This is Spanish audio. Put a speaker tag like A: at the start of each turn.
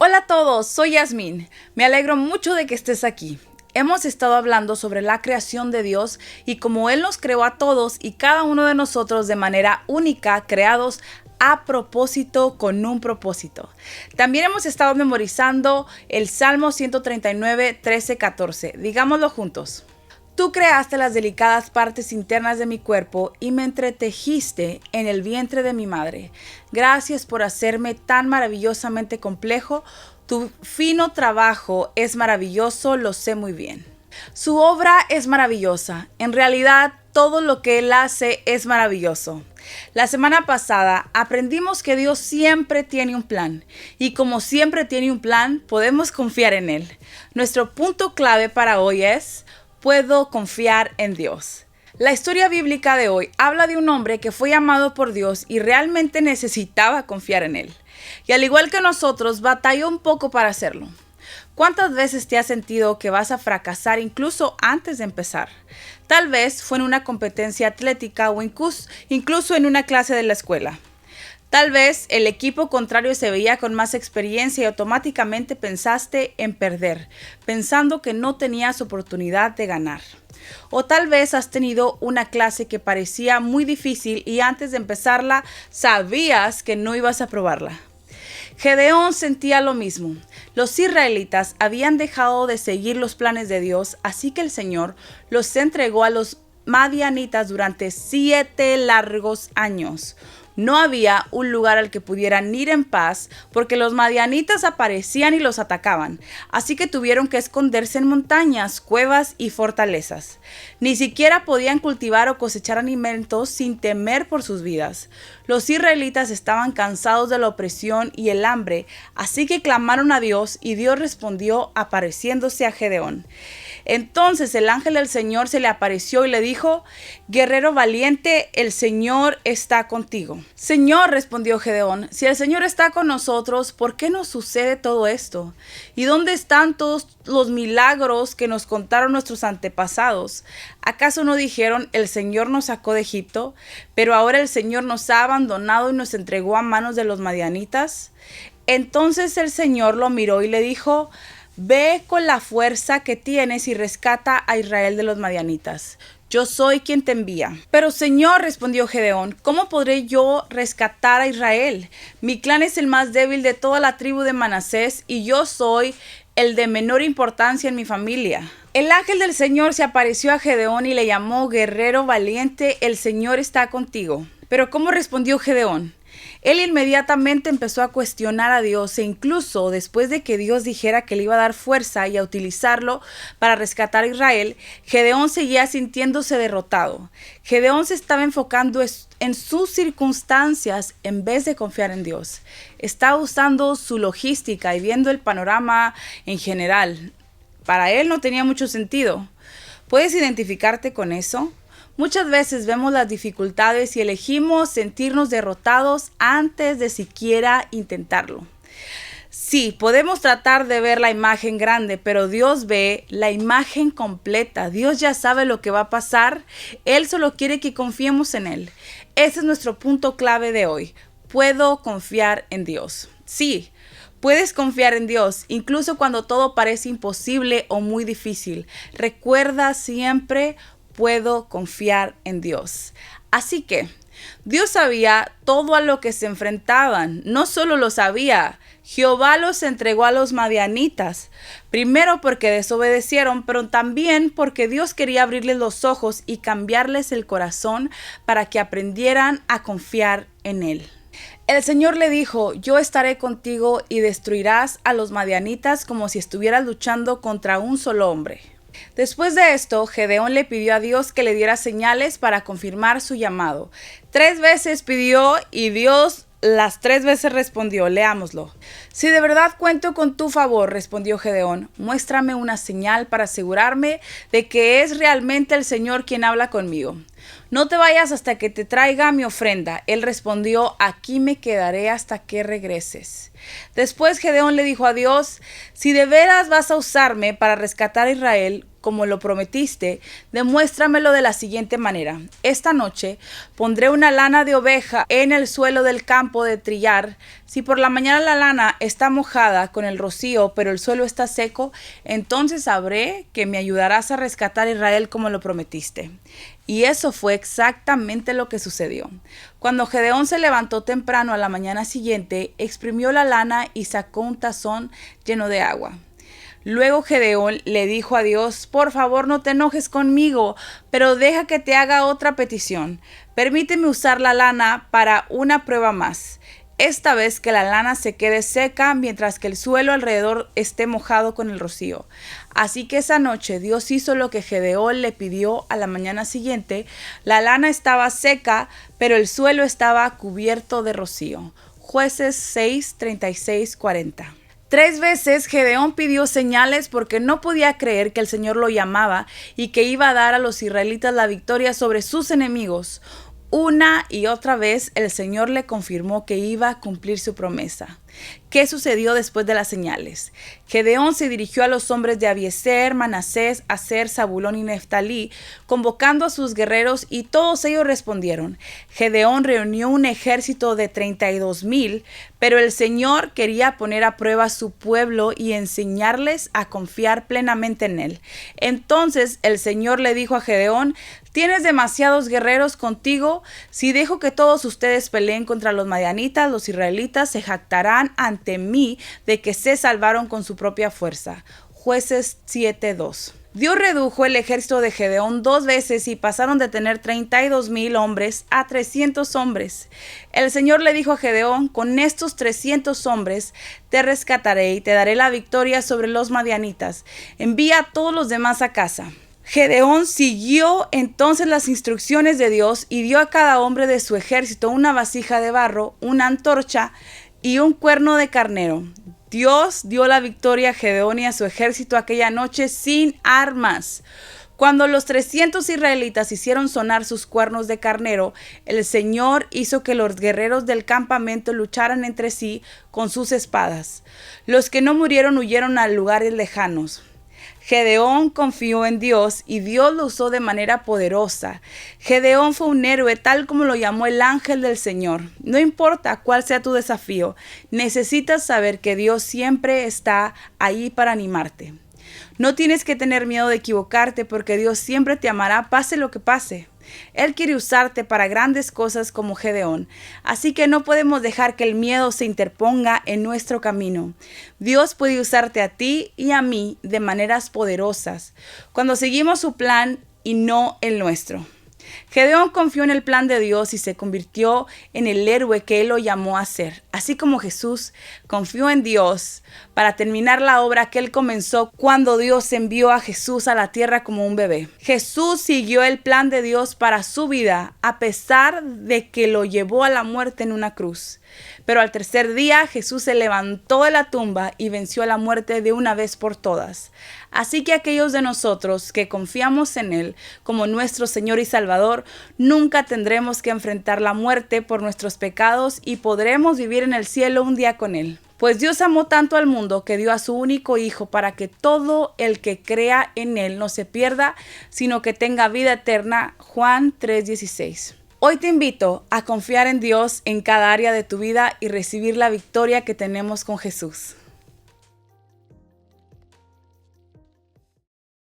A: Hola a todos, soy Yasmín. Me alegro mucho de que estés aquí. Hemos estado hablando sobre la creación de Dios y cómo Él nos creó a todos y cada uno de nosotros de manera única, creados a propósito con un propósito. También hemos estado memorizando el Salmo 139, 13, 14. Digámoslo juntos. Tú creaste las delicadas partes internas de mi cuerpo y me entretejiste en el vientre de mi madre. Gracias por hacerme tan maravillosamente complejo. Tu fino trabajo es maravilloso, lo sé muy bien. Su obra es maravillosa. En realidad, todo lo que Él hace es maravilloso. La semana pasada aprendimos que Dios siempre tiene un plan. Y como siempre tiene un plan, podemos confiar en Él. Nuestro punto clave para hoy es: puedo confiar en Dios. La historia bíblica de hoy habla de un hombre que fue llamado por Dios y realmente necesitaba confiar en Él. Y al igual que nosotros, batalló un poco para hacerlo. ¿Cuántas veces te has sentido que vas a fracasar incluso antes de empezar? Tal vez fue en una competencia atlética o incluso en una clase de la escuela. Tal vez el equipo contrario se veía con más experiencia y automáticamente pensaste en perder, pensando que no tenías oportunidad de ganar. O tal vez has tenido una clase que parecía muy difícil y antes de empezarla sabías que no ibas a aprobarla. Gedeón sentía lo mismo. Los israelitas habían dejado de seguir los planes de Dios, así que el Señor los entregó a los madianitas durante 7 largos años. No había un lugar al que pudieran ir en paz porque los madianitas aparecían y los atacaban, así que tuvieron que esconderse en montañas, cuevas y fortalezas. Ni siquiera podían cultivar o cosechar alimentos sin temer por sus vidas. Los israelitas estaban cansados de la opresión y el hambre, así que clamaron a Dios y Dios respondió apareciéndose a Gedeón. Entonces el ángel del Señor se le apareció y le dijo: guerrero valiente, el Señor está contigo. Señor, respondió Gedeón, si el Señor está con nosotros, ¿por qué nos sucede todo esto? ¿Y dónde están todos los milagros que nos contaron nuestros antepasados? ¿Acaso no dijeron: el Señor nos sacó de Egipto, pero ahora el Señor nos ha abandonado y nos entregó a manos de los madianitas? Entonces el Señor lo miró y le dijo: ve con la fuerza que tienes y rescata a Israel de los madianitas. Yo soy quien te envía. Pero Señor, respondió Gedeón, ¿cómo podré yo rescatar a Israel? Mi clan es el más débil de toda la tribu de Manasés y yo soy el de menor importancia en mi familia. El ángel del Señor se apareció a Gedeón y le llamó: guerrero valiente, el Señor está contigo. Pero ¿cómo respondió Gedeón? Él inmediatamente empezó a cuestionar a Dios e incluso después de que Dios dijera que le iba a dar fuerza y a utilizarlo para rescatar a Israel, Gedeón seguía sintiéndose derrotado. Gedeón se estaba enfocando en sus circunstancias en vez de confiar en Dios. Estaba usando su logística y viendo el panorama en general. Para él no tenía mucho sentido. ¿Puedes identificarte con eso? Muchas veces vemos las dificultades y elegimos sentirnos derrotados antes de siquiera intentarlo. Sí, podemos tratar de ver la imagen grande, pero Dios ve la imagen completa. Dios ya sabe lo que va a pasar. Él solo quiere que confiemos en Él. Ese es nuestro punto clave de hoy. Puedo confiar en Dios. Sí. Puedes confiar en Dios, incluso cuando todo parece imposible o muy difícil. Recuerda siempre: puedo confiar en Dios. Así que Dios sabía todo a lo que se enfrentaban. No solo lo sabía, Jehová los entregó a los madianitas. Primero porque desobedecieron, pero también porque Dios quería abrirles los ojos y cambiarles el corazón para que aprendieran a confiar en Él. El Señor le dijo: yo estaré contigo y destruirás a los madianitas como si estuvieras luchando contra un solo hombre. Después de esto, Gedeón le pidió a Dios que le diera señales para confirmar su llamado. 3 veces pidió y Dios las 3 veces respondió. Leámoslo. Si de verdad cuento con tu favor, respondió Gedeón, muéstrame una señal para asegurarme de que es realmente el Señor quien habla conmigo. No te vayas hasta que te traiga mi ofrenda. Él respondió, aquí me quedaré hasta que regreses. Después Gedeón le dijo a Dios, si de veras vas a usarme para rescatar a Israel, como lo prometiste, demuéstramelo de la siguiente manera. Esta noche pondré una lana de oveja en el suelo del campo de trillar. Si por la mañana la lana está mojada con el rocío, pero el suelo está seco, entonces sabré que me ayudarás a rescatar a Israel como lo prometiste. Y eso fue exactamente lo que sucedió. Cuando Gedeón se levantó temprano a la mañana siguiente, exprimió la lana y sacó un tazón lleno de agua. Luego Gedeón le dijo a Dios, por favor no te enojes conmigo, pero deja que te haga otra petición. Permíteme usar la lana para una prueba más. Esta vez que la lana se quede seca mientras que el suelo alrededor esté mojado con el rocío. Así que esa noche Dios hizo lo que Gedeón le pidió. A la mañana siguiente la lana estaba seca, pero el suelo estaba cubierto de rocío. Jueces 6, 36, 40. 3 veces Gedeón pidió señales porque no podía creer que el Señor lo llamaba y que iba a dar a los israelitas la victoria sobre sus enemigos. Una y otra vez el Señor le confirmó que iba a cumplir su promesa. ¿Qué sucedió después de las señales? Gedeón se dirigió a los hombres de Abiezer, Manasés, Aser, Zabulón y Neftalí, convocando a sus guerreros, y todos ellos respondieron. Gedeón reunió un ejército de 32,000, pero el Señor quería poner a prueba a su pueblo y enseñarles a confiar plenamente en él. Entonces el Señor le dijo a Gedeón, ¿tienes demasiados guerreros contigo? Si dejo que todos ustedes peleen contra los madianitas, los israelitas se jactarán ante mí de que se salvaron con su propia fuerza. Jueces 7:2. Dios redujo el ejército de Gedeón 2 veces y pasaron de tener 32,000 hombres a 300 hombres. El Señor le dijo a Gedeón, con estos 300 hombres te rescataré y te daré la victoria sobre los madianitas. Envía a todos los demás a casa. Gedeón siguió entonces las instrucciones de Dios y dio a cada hombre de su ejército una vasija de barro, una antorcha y un cuerno de carnero. Dios dio la victoria a Gedeón y a su ejército aquella noche sin armas. Cuando los 300 israelitas hicieron sonar sus cuernos de carnero, el Señor hizo que los guerreros del campamento lucharan entre sí con sus espadas. Los que no murieron huyeron a lugares lejanos. Gedeón confió en Dios y Dios lo usó de manera poderosa. Gedeón fue un héroe tal como lo llamó el ángel del Señor. No importa cuál sea tu desafío, necesitas saber que Dios siempre está ahí para animarte. No tienes que tener miedo de equivocarte porque Dios siempre te amará pase lo que pase. Él quiere usarte para grandes cosas como Gedeón, así que no podemos dejar que el miedo se interponga en nuestro camino. Dios puede usarte a ti y a mí de maneras poderosas, cuando seguimos su plan y no el nuestro. Gedeón confió en el plan de Dios y se convirtió en el héroe que Él lo llamó a ser, así como Jesús confió en Dios para terminar la obra que Él comenzó cuando Dios envió a Jesús a la tierra como un bebé. Jesús siguió el plan de Dios para su vida a pesar de que lo llevó a la muerte en una cruz. Pero al tercer día Jesús se levantó de la tumba y venció a la muerte de una vez por todas. Así que aquellos de nosotros que confiamos en Él como nuestro Señor y Salvador, nunca tendremos que enfrentar la muerte por nuestros pecados y podremos vivir en el cielo un día con Él. Pues Dios amó tanto al mundo que dio a su único Hijo para que todo el que crea en Él no se pierda, sino que tenga vida eterna. Juan 3:16. Hoy te invito a confiar en Dios en cada área de tu vida y recibir la victoria que tenemos con Jesús.